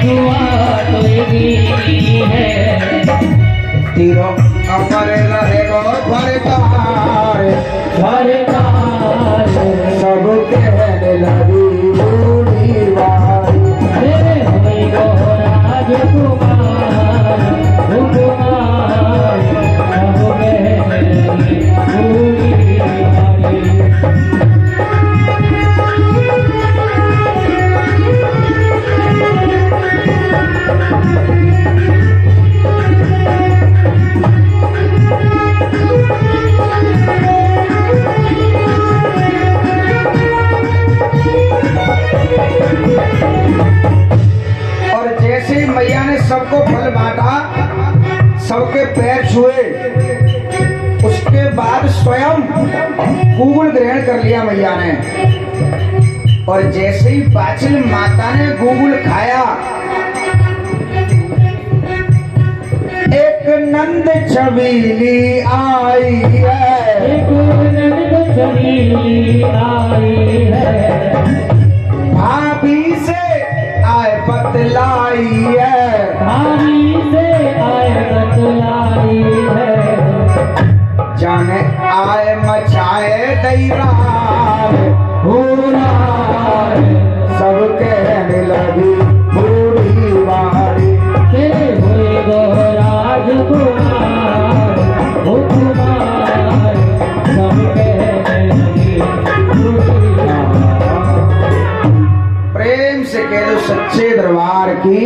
दुआ तो यही है। तीरों अमर रहेगो भरतार भरतार सब कहने लगी बूढ़ी बाई। तेरे होई गो राजकुमार हुकुमार सब कहने लगी बूढ़ी बाई। मैया ने सबको फल बांटा, सबके पैर छुए, उसके बाद स्वयं गूगल ग्रहण कर लिया मैया ने। और जैसे ही बाछिल माता ने गूगल खाया, एक नंद छबीली आई है, एक नंद छबीली आई है, भाभी से आए बतलाई है, भाभी से आए बतलाई है, जाने आए मचाए दैरार हुरार सब कहने लगी बूढ़ी बारी। तेरे हुए गो राजकुमार हुकुमार सब कहने लगी बूढ़ी बारी। प्रेम से कह दो सच्चे दरबार की।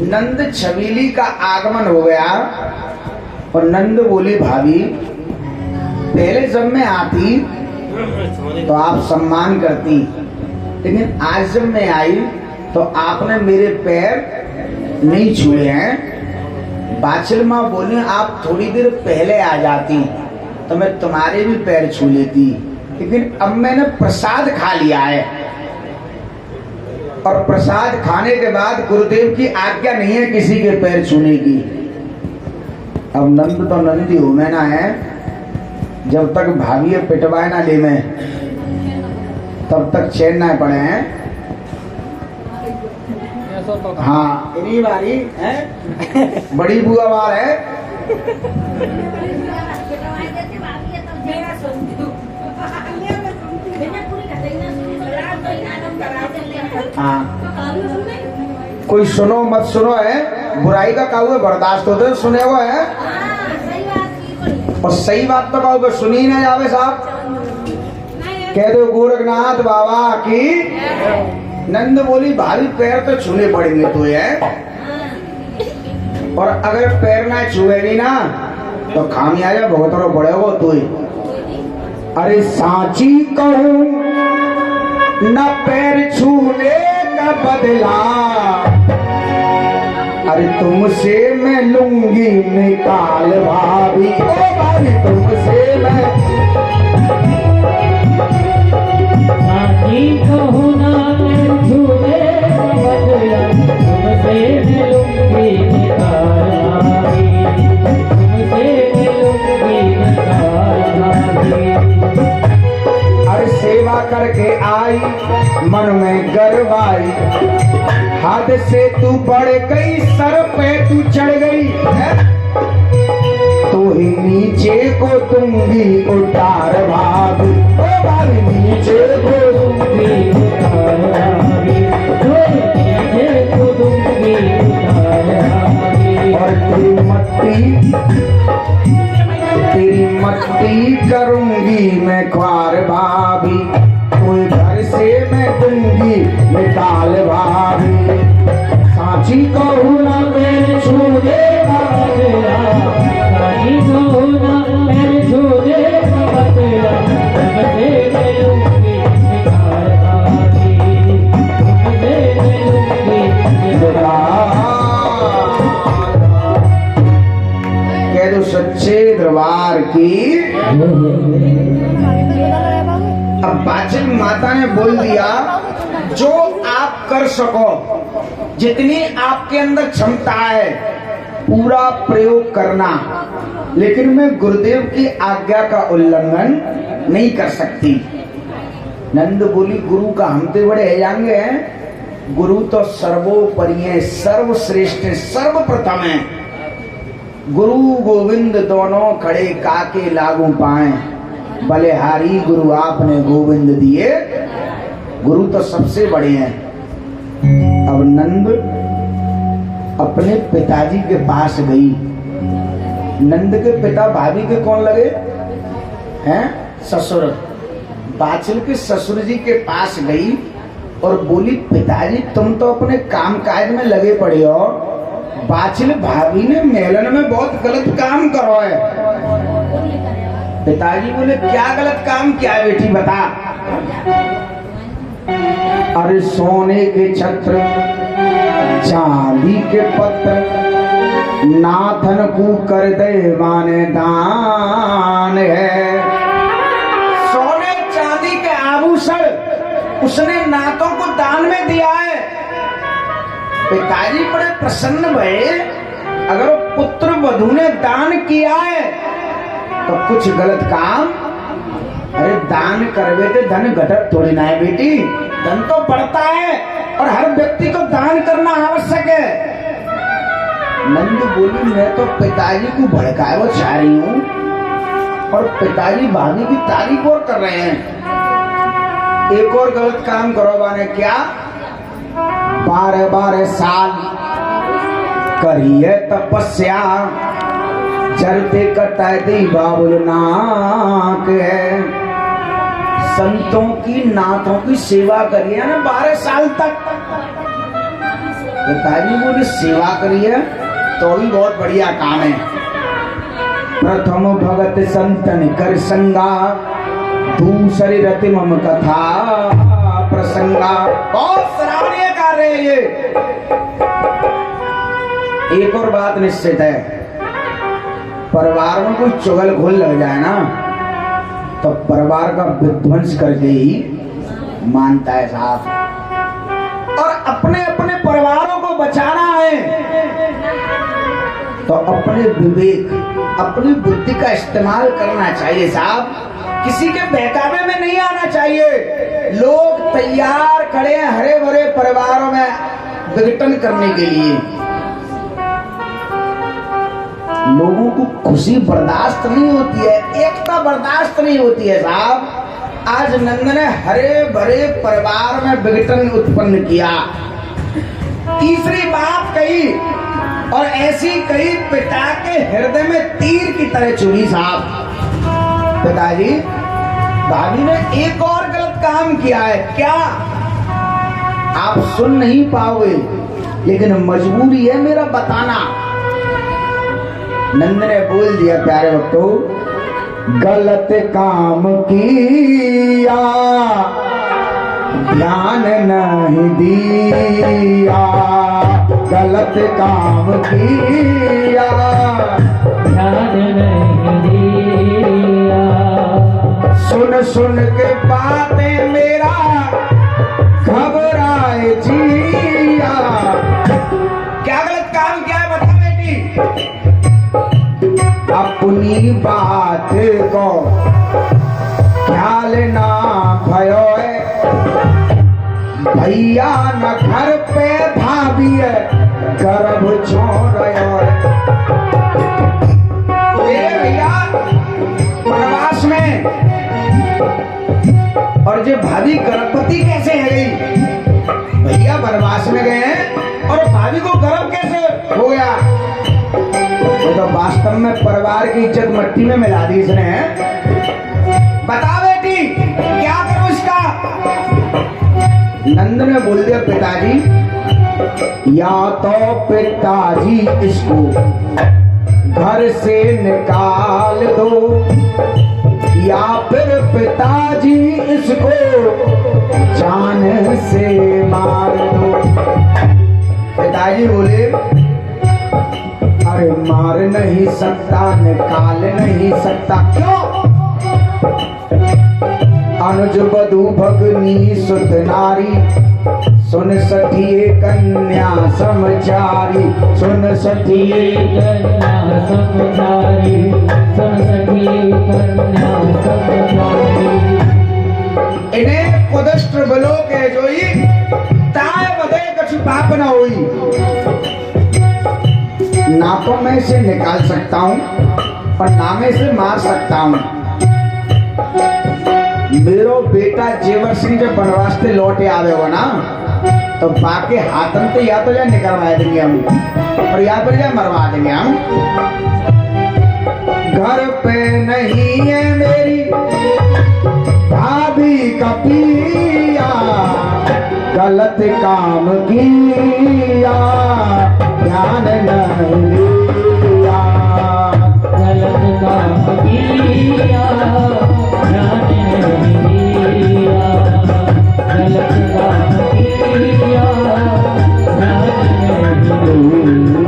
नंद छबीली का आगमन हो गया और नंद बोली भाभी, पहले जब मैं आती तो आप सम्मान करती, लेकिन आज जब मैं आई तो आपने मेरे पैर नहीं छुए हैं। बाछिल माँ बोली आप थोड़ी देर पहले आ जाती तो मैं तुम्हारे भी पैर छू लेती, लेकिन अब मैंने प्रसाद खा लिया है और प्रसाद खाने के बाद गुरुदेव की आज्ञा नहीं है किसी के पैर छूने की। अब नंद तो नंदी हो मैं ना है, जब तक भाभी पिटवाए ना ले में तब तक चैन ना पड़े हैं। हाँ इन्हीं बारी है बड़ी बुआ वार है। हाँ कोई सुनो मत सुनो है, बुराई का काबू बर्दाश्त होते सुने हुआ है, और सही बात तो काबू सुनी ना जावे साहब। कह दो गोरखनाथ बाबा की। नंद बोली भारी पैर तो छूने पड़ेंगे तो है, और अगर पैर ना छुएगी ना तो खामियाजा भुगतना पड़ेगा तो ही। अरे सांची कहूं न पैर छूने का बदला, अरे तुमसे मैं लूंगी निकाल भाभी, ओ भाभी तुमसे मैं साथी कहूँ ना मैं छूने का बदला, तुमसे मैं लूंगी निकाल भाभी, तुमसे मैं लूंगी निकाल भाभी। अरे सेवा करके आई मन में गर्व आई, हाथ से तू बढ़ गई सर पे तू चढ़ गई है, तो ही नीचे को दूंगी उतार भाभी, ओ भाभी नीचे को दूंगी उतार भाभी, नीचे को दूंगी उतार भाभी। और तेरी मट्टी करूंगी मैं ख्वार भाभी, कोई घर से मैं दूंगी निकाल भाभी। सांची कहूँ ना मैं छूने का बदला, साथी कहूँ ना मैं छूने का बदला, तुमसे मैं लूंगी निकाल भाभी, तुमसे मैं लूंगी निकाल। कह दो सच्चे दरबार की। अब बाछिल माता ने बोल दिया जो आप कर सको, जितनी आपके अंदर क्षमता है पूरा प्रयोग करना, लेकिन मैं गुरुदेव की आज्ञा का उल्लंघन नहीं कर सकती। नंद बोली गुरु का हम तो बड़े है जाएंगे हैं, गुरु तो सर्वोपरि है, सर्वश्रेष्ठ है, सर्वप्रथम है। गुरु गोविंद दोनों खड़े काके लागू पाए, बलिहारी गुरु आपने गोविंद दिए। गुरु तो सबसे बड़े हैं। अब नंद अपने पिताजी के पास गई। नंद के पिता भाभी के कौन लगे हैं? ससुर। बाछिल के ससुर जी के पास गई और बोली, पिताजी तुम तो अपने काम काज में लगे पड़े हो, बाछिल भाभी ने मेलन में बहुत गलत काम करो है। पिताजी बोले, क्या गलत काम किया है बेटी, बता। अरे सोने के छत्र, चांदी के पत्र, नाथन को कर दे माने दान है। सोने चांदी के आभूषण उसने नाथों को दान में दिया है। पिताजी बड़े प्रसन्न भये। अगर वो पुत्र वधू ने दान किया है तो कुछ गलत काम, अरे दान करवे तो धन घटत थोड़ी ना है बेटी, धन तो बढ़ता है और हर व्यक्ति को दान करना आवश्यक है। नंद बोली, मैं तो पिताजी को भड़काए वो चाह रही हूँ और पिताजी भाभी की तारीफ और कर रहे हैं। एक और गलत काम करो बाने, क्या? 12 साल करिए तपस्या, जरते कटाए दी बाबुल नाक है। संतों की नाथों की सेवा करिए ना 12 साल तक। पिताजी बोले, सेवा करिए तो भी बहुत बढ़िया काम है। प्रथम भगत संतन कर संगा, दूसरी रति मम कथा प्रसंगा। बहुत सराहनीय कार्य है ये। एक और बात निश्चित है, परिवार में कोई चुगल घोल लग जाए ना तो परिवार का विध्वंस करके ही मानता है साहब। और अपने अपने परिवारों को बचाना है तो अपने विवेक, अपनी बुद्धि का इस्तेमाल करना चाहिए साहब। किसी के बहकावे में नहीं आना चाहिए। लोग तैयार खड़े हैं हरे भरे परिवारों में विघटन करने के लिए। लोगों को खुशी बर्दाश्त नहीं होती है, एकता बर्दाश्त नहीं होती है साहब। आज नंद ने हरे भरे परिवार में विघटन उत्पन्न किया। तीसरी बात कही और ऐसी कही पिता के हृदय में तीर की तरह चुभी साहब। पिताजी, भाभी ने एक और गलत काम किया है। क्या? आप सुन नहीं पाओगे लेकिन मजबूरी है मेरा बताना। नंद ने बोल दिया, प्यारे भक्तों, गलत काम किया, ध्यान नहीं दिया। गलत काम किया, ध्यान नहीं दिया। सुन सुन के बातें मेरा घबराए जिया। क्या गलत काम किया है बता बेटी। अपनी बात को ख्याल ना भयो है, भैया न घर पे भाभी है, गर्भ छोड़ है। मेरे भैया वनवास में और जो भाभी गर्भवती कैसे है गई? भैया वनवास में गए हैं और भाभी को गर्भ कैसे हो गया? तो वास्तव में परिवार की इज्जत मट्टी में मिला दी इसने। बता बेटी क्या करूं इसका? नंद ने बोल दिया, पिताजी या तो पिताजी इसको घर से निकाल दो या फिर पिताजी इसको जान से मार दो। पिताजी बोले, अरे मार नहीं सकता, निकाल नहीं सकता। क्यों? अनुज बधू भगनी सुत नारी, सुन सखिए कन्या समचारी। सुन सखिए कन्या समचारी, सुन सखिए कन्या समचारी। इन्हें कुदष्ट्र बलो के जोई, ताय बदे न हुई, ना तो मैं इसे निकाल सकता हूं और ना मैं इसे मार सकता हूं। मेरो बेटा जेवर सिंह जब बनवास से लौटे आवे हो ना, तो बाके हाथन तो या तो जा निकलवा देंगे हम और या फिर जा मरवा देंगे हम। घर पे नहीं है मेरी भाभी का पिया, गलत काम किया ध्यान नहीं दिया, गलत काम किया ध्यान नहीं दिया, गलत काम किया ध्यान नहीं दिया।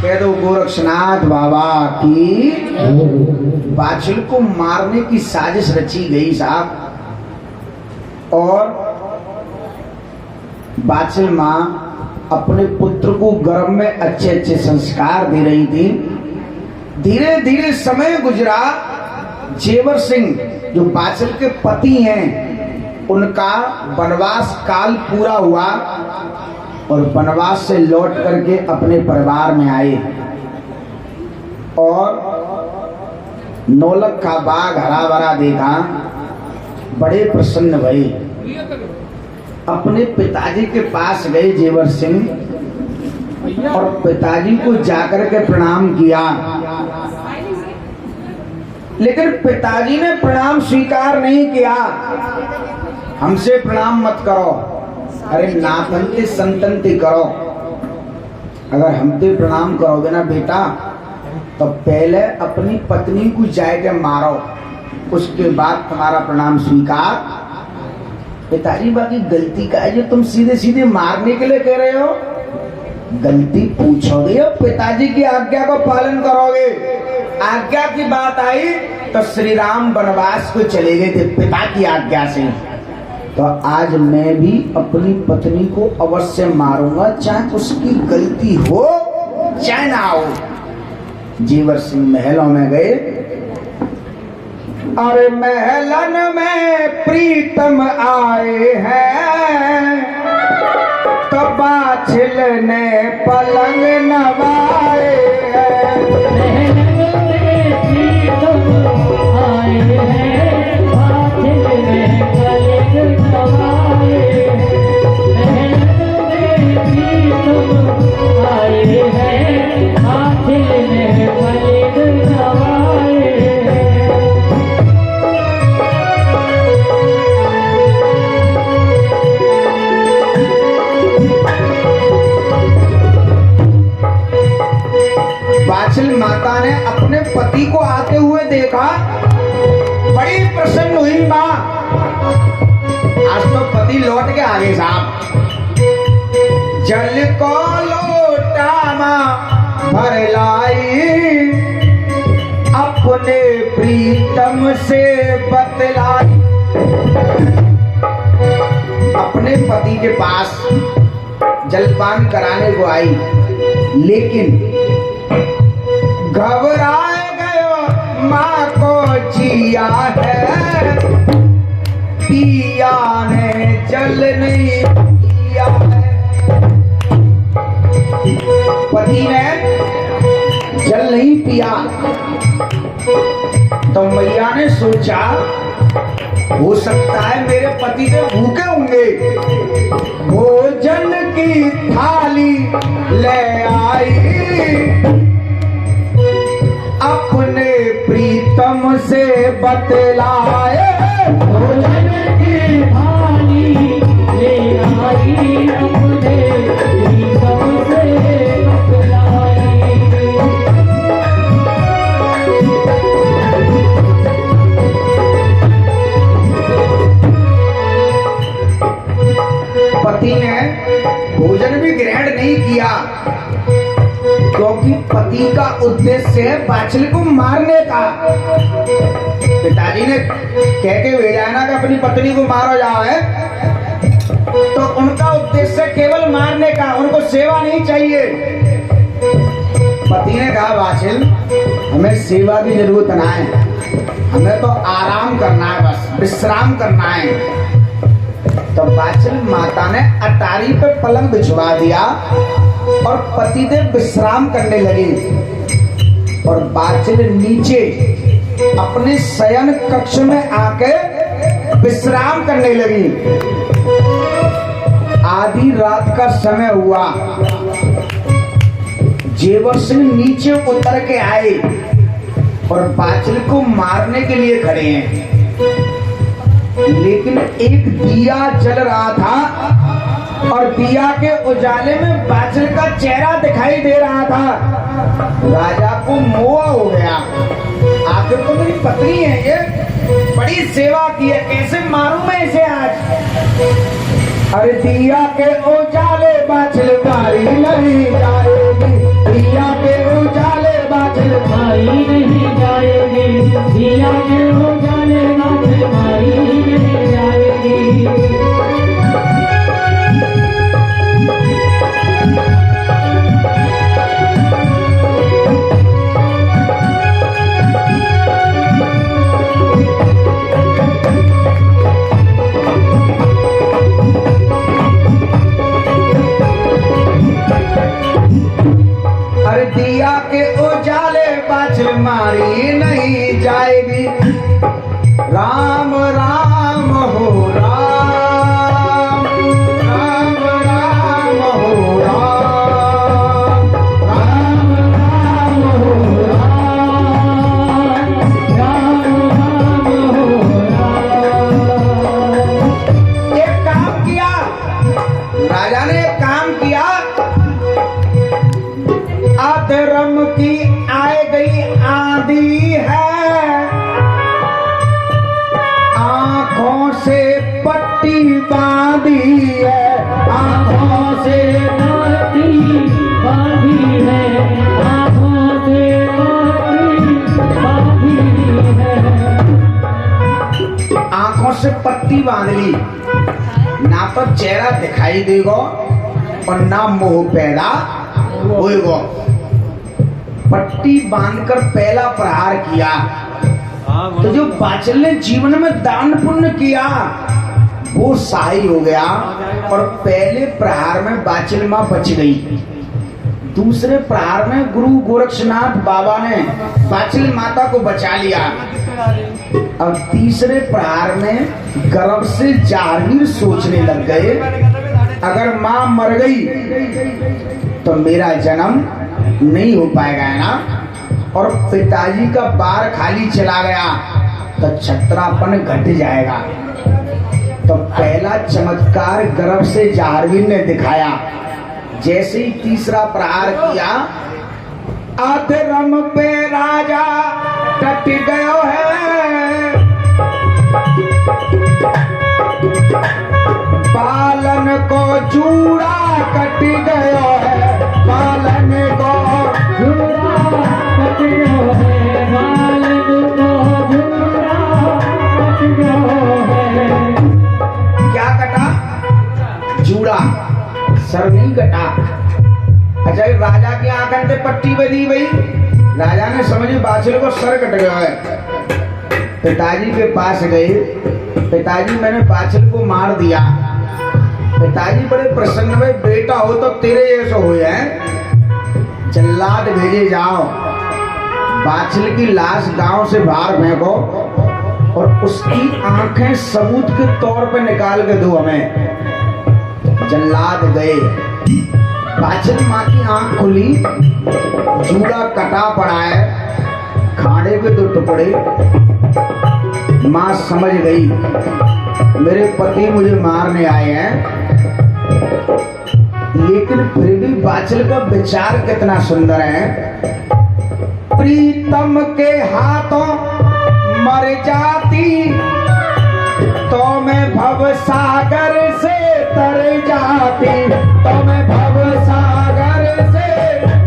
कह दो गोरक्षनाथ बाबा की। बाछिल को मारने की साजिश रची गई साहब, और बाछिल माँ अपने पुत्र को गर्भ में अच्छे अच्छे संस्कार दे रही थी। धीरे धीरे समय गुजरा। जेवर सिंह जो बाछिल के पति हैं, उनका वनवास काल पूरा हुआ और वनवास से लौट करके अपने परिवार में आए और नौलख का बाग हरा भरा देखा, बड़े प्रसन्न भई। अपने पिताजी के पास गए जेवर सिंह और पिताजी को जाकर के प्रणाम किया, लेकिन पिताजी ने प्रणाम स्वीकार नहीं किया। हमसे प्रणाम मत करो, अरे नाथनते संतनते करो। अगर हमते प्रणाम करोगे ना बेटा, तो पहले अपनी पत्नी को जाके मारो, उसके बाद तुम्हारा प्रणाम स्वीकार। पिताजी बाकी गलती का है जो तुम सीधे सीधे मारने के लिए कह रहे हो? गलती पूछोगे और पिताजी की आज्ञा को पालन करोगे। आज्ञा की बात आई तो श्री राम वनवास को चले गए थे पिता की आज्ञा से, तो आज मैं भी अपनी पत्नी को अवश्य मारूंगा, चाहे उसकी गलती हो चाहे ना हो। जेवर सिंह महलों में गए। अरे महलन में प्रीतम आए हैं, तो बाछिल ने पलंग नवाए हैं। महलन में प्रीतम आए हैं, बाछिल ने पलंग नवाए। महलन में प्रीतम आए हैं, बाछिल ने पलंग नवाए। बाछिल माता ने अपने पति को आते हुए देखा, बड़ी प्रसन्न हुई माँ। आज तो पति लौट के आ गए साहब। जल को लोटा माँ भर लाई, अपने प्रीतम से बतलाई। अपने पति के पास जलपान कराने को आई, लेकिन घबराए गयो माँ को जिया है, पिया ने जल नहीं पिया है। पति ने जल नहीं पिया तो मैया ने सोचा हो सकता है मेरे पति से भूखे होंगे। भोजन की थाली ले आई, अपने प्रीतम से बतलाए। भोजन की थाली ले आई, अपने प्रीतम से बतलाए। पति ने भोजन भी ग्रहण नहीं किया, क्योंकि पति का उद्देश्य है बाछिल को मारने का। पिताजी ने कह के भेजा है ना कि अपनी पत्नी को मारो जाओ है, तो उनका उद्देश्य केवल मारने का, उनको सेवा नहीं चाहिए। पति ने कहा बाछिल हमें सेवा की जरूरत ना है, हमें तो आराम करना है, बस विश्राम करना है। तो बाचल माता ने अटारी पे पलंग बिछवा दिया और पतिदेव विश्राम करने लगे और बाचल नीचे अपने शयन कक्ष में आके विश्राम करने लगी। आधी रात का समय हुआ, जेवर सिंह नीचे उतर के आए और बाचल को मारने के लिए खड़े हैं, लेकिन एक दिया जल रहा था और दिया के उजाले में बाचल का चेहरा दिखाई दे रहा था। राजा को मोह हो गया, आखिर तो मेरी पत्नी है, ये बड़ी सेवा की है, कैसे मारूं मैं इसे आज। अरे दिया के उजाले बाचल मारी नहीं जाएगी, दिया के उजाले बाचल मारी नहीं जाएगी, दिया के उजाले बाचल मारी नहीं जाएगी। अरे दिया के उजाले बाचल मारी नहीं जाएगी, राम राम हो राम, राम राम हो राम, राम राम हो राम, राम राम हो राम। एक काम किया राजा ने, एक काम किया, अधर्म की आए गई आंधी है, आंखों से पट्टी बांधी है, आँखों से पट्टी बांधी है, आँखों से पट्टी बांधी है। आंखों से पट्टी बांध ली, ना तो चेहरा दिखाई देगा और ना मोह पैदा होएगा। पट्टी बांधकर पहला प्रहार किया तो जो बाचल ने जीवन में दान पुण्य किया वो सहाय हो गया और पहले प्रहार में बाचल मां बच गई। दूसरे प्रहार में गुरु गोरक्षनाथ बाबा ने बाचल माता को बचा लिया। अब तीसरे प्रहार में गर्भ से जारवीर सोचने लग गए, अगर मां मर गई तो मेरा जन्म नहीं हो पाएगा, है ना, और पिताजी का बार खाली चला गया तो छत्रापन घट जाएगा। तो पहला चमत्कार गर्भ से जारवीर ने दिखाया। जैसे ही तीसरा प्रहार किया, अधर्म पे राजा टट गयो है, पालन को जूड़ा कट गयो है, पालन को जूड़ा कट गयो है, पालन को जूड़ा कट गयो है। क्या कटा? जूड़ा, सर नहीं कटा। अच्छा, राजा की आंखन पे पट्टी बंधी गई, राजा ने समझी बाछल को सर कट गया है। पिताजी के पास गए, पिताजी मैंने बाछल को मार दिया। पिताजी बड़े प्रसन्न हुए, बेटा हो तो तेरे जैसे हो जाए, जल्लाद भेजे जाओ, बाछल की लाश गांव से बाहर फेंको और उसकी आंखें सबूत के तौर पे निकाल के दो हमें। जल्लाद गए, बाछल माँ की आंख खुली, जूड़ा कटा पड़ा है, खाने के दो टुकड़े। माँ समझ गई मेरे पति मुझे मारने आए हैं, लेकिन फिर भी बाछल का विचार कितना सुंदर है। प्रीतम के हाथों मर जाती तो मैं भव सागर से तर जाती, तो मैं भव सागर से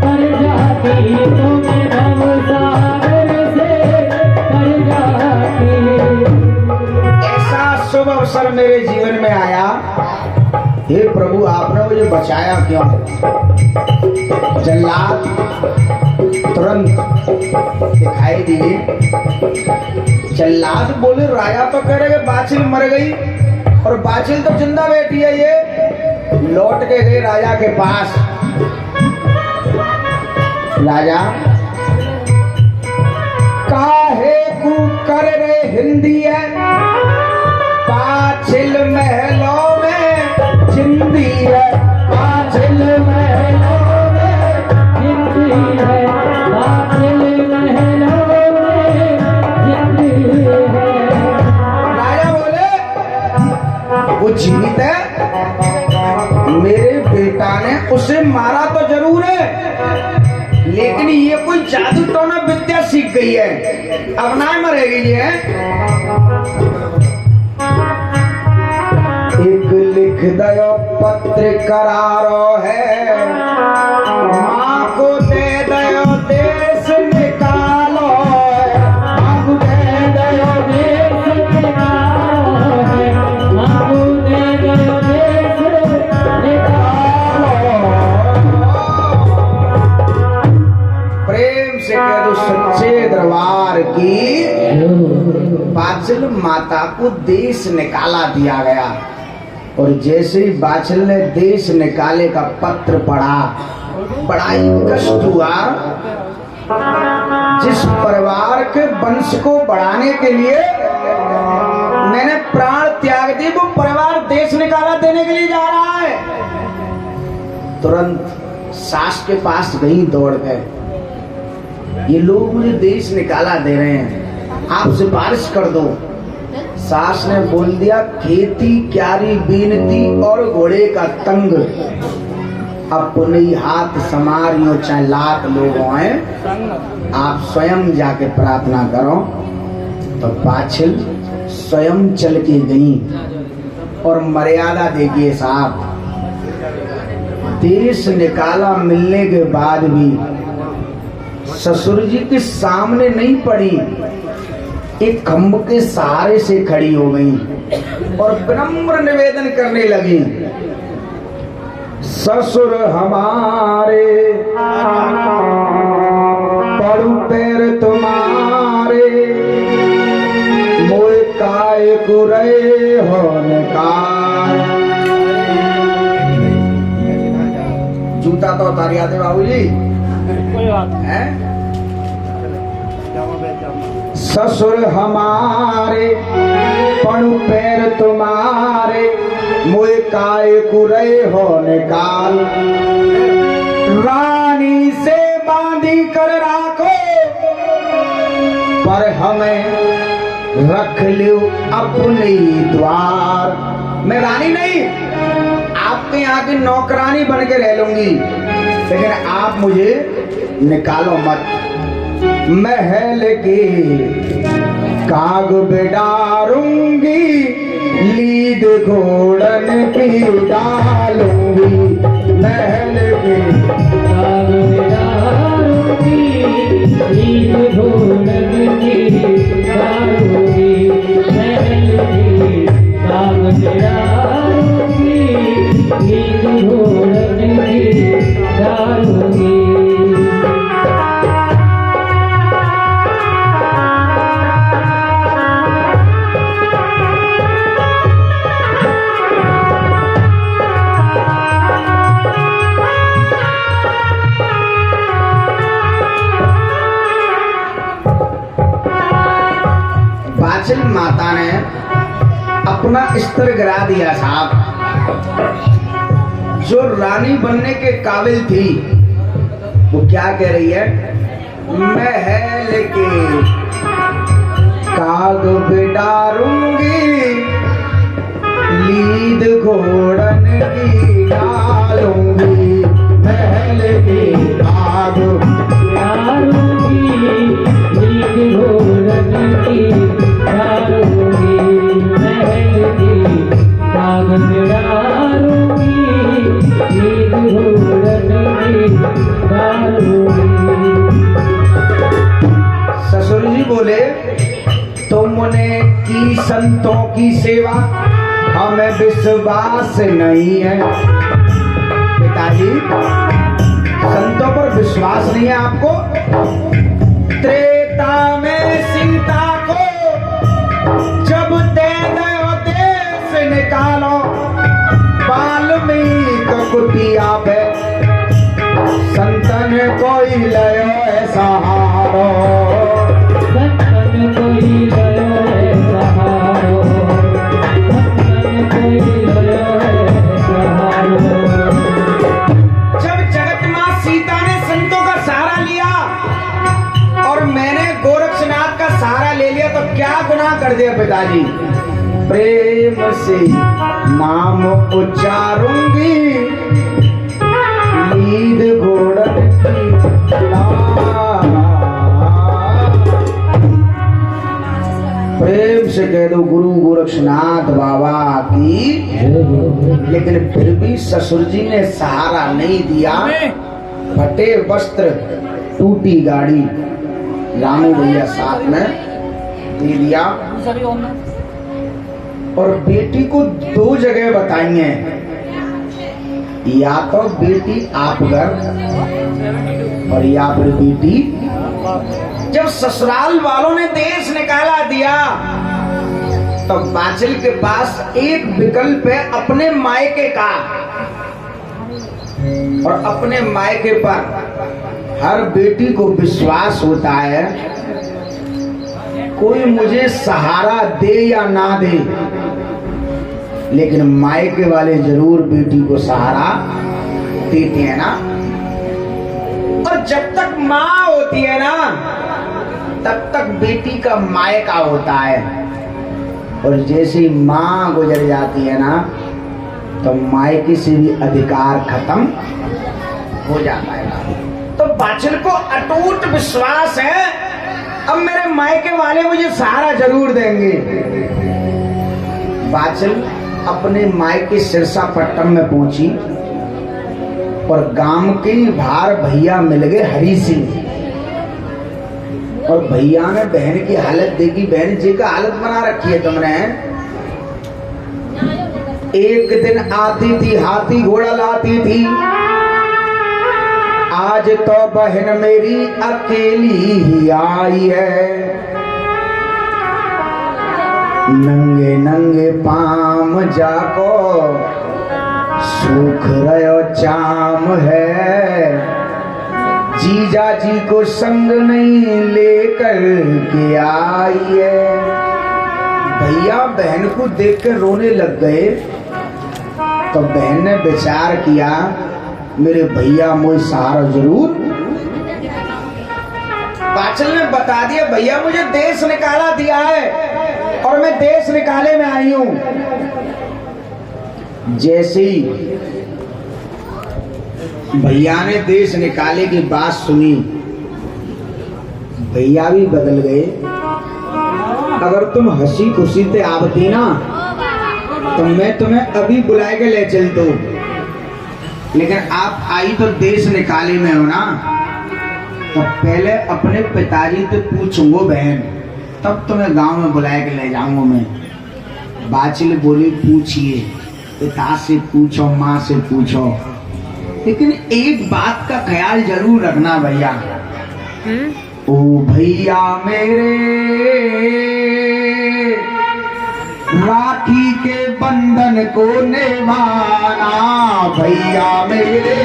तर जाती, तो मैं भव सागर से तर जाती। ऐसा शुभ अवसर मेरे जीवन में आया, हे प्रभु आपने मुझे बचाया क्यों? जल्लाद तुरंत दिखाई दिए। जल्लाद बोले राजा तो कह रहे बाछल मर गई, और बाछिल तो जिंदा बैठी है। ये लौट के गए राजा के पास। राजा काहे कू कर रे हिंदी है, बाछिल महलों में जिंदी है, बाछिल महलों में जिंदी है, बाछिल महलों में जिंदी है। राजा बोले वो जीवित है, मेरे बेटा ने उसे मारा तो जरूर है, लेकिन ये कोई जादू टोना विद्या सीख गई है, अब ना मरेगी ये। एक लिख दयो पत्र करारो है, माँ को दे दयो देश निकालो है, माँ को दे दयो देश निकालो है, माँ को दे दयो देश निकालो। प्रेम से कह दो सच्चे दरबार की। बाछिल माता को देश निकाला दिया गया, और जैसे ही बाछिल ने देश निकाले का पत्र पढ़ा, बड़ा ही कष्ट हुआ। जिस परिवार के वंश को बढ़ाने के लिए मैंने प्राण त्याग दी, वो परिवार देश निकाला देने के लिए जा रहा है। तुरंत सास के पास गई दौड़ गए, ये लोग मुझे देश निकाला दे रहे हैं, आप सिफारिश कर दो। सास ने बोल दिया, खेती क्यारी बीनती और घोड़े का तंग, अपने हाथ समारियो चाहे लाख लोग आए, आप स्वयं जाके प्रार्थना करो। तो बाछिल स्वयं चल के गई, और मर्यादा देखिए साहब, देश निकाला मिलने के बाद भी ससुर जी के सामने नहीं पड़ी, एक खम्भ के सहारे से खड़ी हो गई और विनम्र निवेदन करने लगी। ससुर हमारे पड़ू पैर तुम्हारे, मोए काय गुरे होने का। जूता तो उतार आते बाबूजी, कोई बात है? ससुर हमारे पड़ू पैर तुम्हारे, मोए काय कुरे हो निकाल। रानी से बांधी कर राखो, पर हमें रख लो अपने द्वार। मैं रानी नहीं, आपके यहाँ की नौकरानी बन के रह लूंगी, लेकिन आप मुझे निकालो मत। महल के काग बिडारूंगी, लीद घोड़न की डालूंगी। महल के काग बिडारूंगी, लीद घोड़न की डालूंगी। महल के काग बिडारूंगी, लीद घोड़न की डालूंगी। बाछिल माता ने अपना स्तर गिरा दिया साहब। जो रानी बनने के काबिल थी, वो क्या कह रही है? महल के काग बिडारूंगी, लीद घोड़न की डालूंगी। महल के काग बिडारूंगी, लीद घोड़न की डालूंगी। महल के काग बिडारूंगी, लीद घोड़न की डालूंगी। ससुर जी बोले, तुमने की संतों की सेवा, हमें विश्वास नहीं है। पिताजी, संतों पर विश्वास नहीं है आपको? त्रेता में सीता को जब दे दो देश निकाल निकालो वाल्मीकि कुटिया पे संतन कोई लयो सहारो संतन कोई लयो सहारो संतन कोई लयो सहारो। जब जगत मां सीता ने संतों का सहारा लिया और मैंने गोरक्षनाथ का सहारा ले लिया तो क्या गुनाह कर दिया पिताजी? प्रेम से नाम उच्चारूंगी नींद घोड़न की लाल। प्रेम से कह दो गुरु गोरक्षनाथ बाबा की। लेकिन फिर भी ससुर जी ने सहारा नहीं दिया। फटे वस्त्र टूटी गाड़ी रामू भैया साथ में दे दिया और बेटी को दो जगह बताई हैं, या तो बेटी आप घर और या फिर बेटी। जब ससुराल वालों ने देश निकाला दिया तो बाचल के पास एक विकल्प है अपने मायके का। और अपने मायके पर हर बेटी को विश्वास होता है कोई मुझे सहारा दे या ना दे, लेकिन मायके वाले जरूर बेटी को सहारा देते हैं ना। और जब तक माँ होती है ना तब तक बेटी का मायका होता है, और जैसे ही माँ गुजर जाती है ना तो मायके से भी अधिकार खत्म हो जाता है। तो बाचल को अटूट विश्वास है अब मेरे मायके वाले मुझे सहारा जरूर देंगे। बाचल अपने मायके सिरसापट्टम में पहुंची और गांव के बाहर भैया मिल गए हरी सिंह। और भैया ने बहन की हालत देखी। बहन जी का हालत बना रखी है तुमने। एक दिन आती थी हाथी घोड़ा लाती थी, आज तो बहन मेरी अकेली ही आई है। नंगे नंगे पाम जाको सूख रहो चाम है, जीजा जी को संग नहीं लेकर के आई है। भैया बहन को देखकर रोने लग गए तो बहन ने विचार किया मेरे भैया मुझे सहारा जरूर। बाचल ने बता दिया भैया मुझे देश निकाला दिया है और मैं देश निकाले में आई हूं। जैसे ही भैया ने देश निकाले की बात सुनी भैया भी बदल गए। अगर तुम हंसी खुशी से आवती ना तो मैं तुम्हें अभी बुला के ले चलता हूं, लेकिन आप आई तो देश निकाले में हो ना, तो पहले अपने पिताजी से पूछूंगा बहन, तब तुम्हें गांव में बुला के ले जाऊंगा मैं। बाचल बोली पूछिए, पिता से पूछो माँ से पूछो, लेकिन एक बात का ख्याल जरूर रखना भैया। ओ भैया मेरे राखी के बंधन को निभाना, भैया मेरे